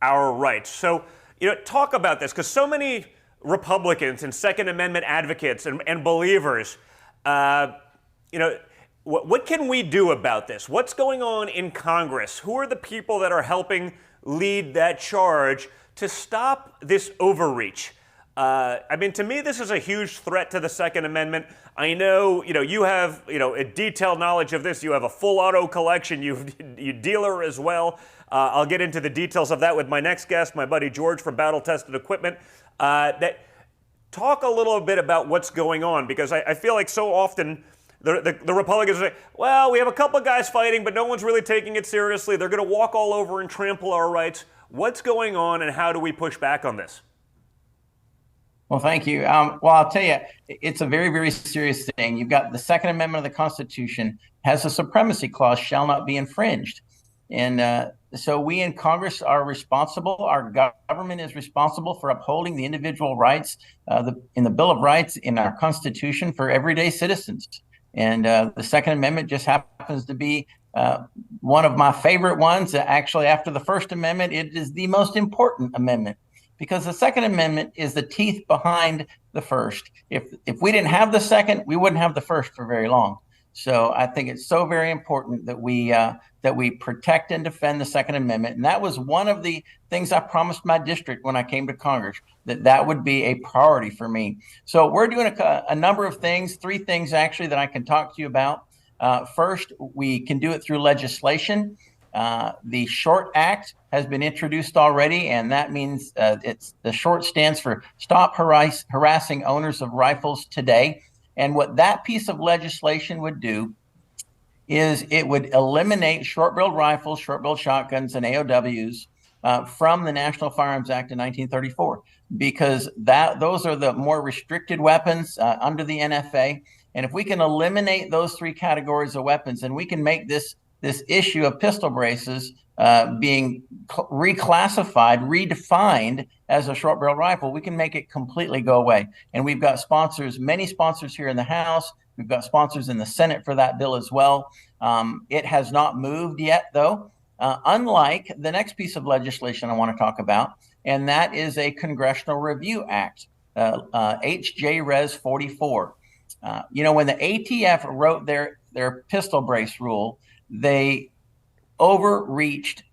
our rights. So, talk about this, because so many Republicans and Second Amendment advocates and believers, what can we do about this? What's going on in Congress? Who are the people that are helping lead that charge to stop this overreach? To me, this is a huge threat to the Second Amendment. I know, you have, a detailed knowledge of this. You have a full auto collection. You dealer as well. I'll get into the details of that with my next guest, my buddy George from Battle Tested Equipment. Talk a little bit about what's going on, because I feel like so often the Republicans say, well, we have a couple of guys fighting, but no one's really taking it seriously. They're going to walk all over and trample our rights. What's going on, and how do we push back on this? Well, thank you. Well, I'll tell you, it's a very, very serious thing. You've got the Second Amendment of the Constitution has a supremacy clause, shall not be infringed. And so we in Congress are responsible. Our government is responsible for upholding the individual rights in the Bill of Rights in our Constitution for everyday citizens. And the Second Amendment just happens to be one of my favorite ones. Actually, after the First Amendment, it is the most important amendment, because the Second Amendment is the teeth behind the First. If we didn't have the Second, we wouldn't have the First for very long. So I think it's so very important that we protect and defend the Second Amendment. And that was one of the things I promised my district when I came to Congress, that would be a priority for me. So we're doing a number of things, 3 things actually that I can talk to you about. First, we can do it through legislation. The SHORT Act has been introduced already, and that means the SHORT stands for Stop Harassing Owners of Rifles Today. And what that piece of legislation would do is it would eliminate short-barreled rifles, short-barreled shotguns, and AOWs from the National Firearms Act of 1934, because those are the more restricted weapons under the NFA. And if we can eliminate those 3 categories of weapons, and we can make this issue of pistol braces being reclassified, redefined as a short barrel rifle, we can make it completely go away. And we've got sponsors, many sponsors here in the House. We've got sponsors in the Senate for that bill as well. It has not moved yet, though, unlike the next piece of legislation I want to talk about, and that is a Congressional Review Act, HJ Res 44. When the ATF wrote their pistol brace rule, they overreached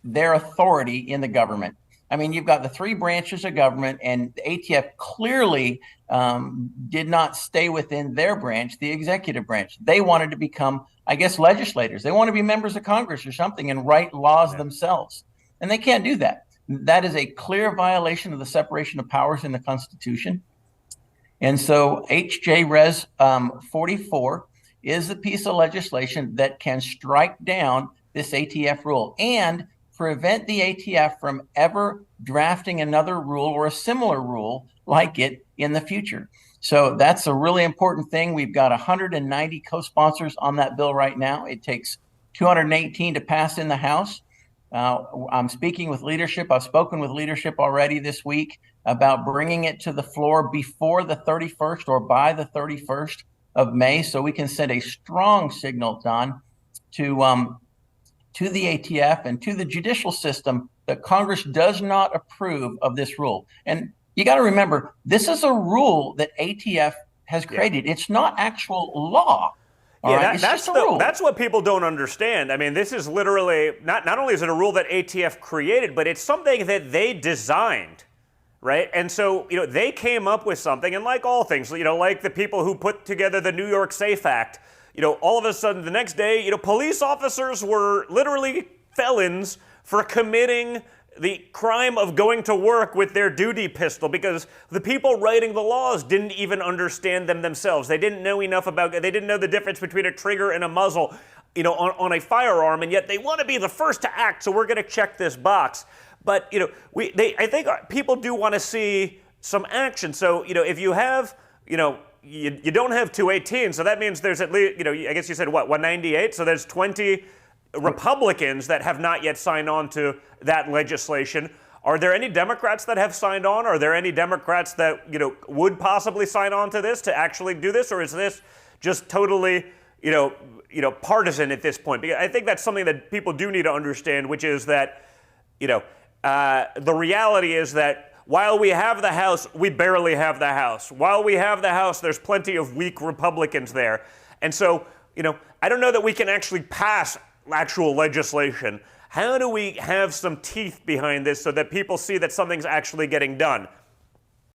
their authority in the government. I mean, you've got the 3 branches of government, and the ATF clearly did not stay within their branch, the executive branch. They wanted to become, I guess, legislators. They want to be members of Congress or something and write laws themselves. And they can't do that. That is a clear violation of the separation of powers in the Constitution. And so HJ Res 44 is the piece of legislation that can strike down this ATF rule and prevent the ATF from ever drafting another rule or a similar rule like it in the future. So that's a really important thing. We've got 190 co-sponsors on that bill right now. It takes 218 to pass in the House. I'm speaking with leadership. I've spoken with leadership already this week about bringing it to the floor before the 31st or by the 31st of May, so we can send a strong signal, Don, to the ATF and to the judicial system that Congress does not approve of this rule. And you got to remember, this is a rule that ATF has created. It's not actual law. That's what people don't understand. I mean, this is literally, not only is it a rule that ATF created, but it's something that they designed. Right? And so, they came up with something, and like all things, like the people who put together the New York SAFE Act, all of a sudden the next day, police officers were literally felons for committing the crime of going to work with their duty pistol, because the people writing the laws didn't even understand them themselves. They didn't know enough they didn't know the difference between a trigger and a muzzle, on a firearm, and yet they want to be the first to act, so we're going to check this box. But, I think people do want to see some action. So, if you have, you don't have 218, so that means there's at least, I guess you said, 198? So there's 20 Republicans that have not yet signed on to that legislation. Are there any Democrats that have signed on? Are there any Democrats that, would possibly sign on to this to actually do this? Or is this just totally, partisan at this point? Because I think that's something that people do need to understand, which is that the reality is that while we have the House, we barely have the House. While we have the House, there's plenty of weak Republicans there. And so, I don't know that we can actually pass actual legislation. How do we have some teeth behind this so that people see that something's actually getting done?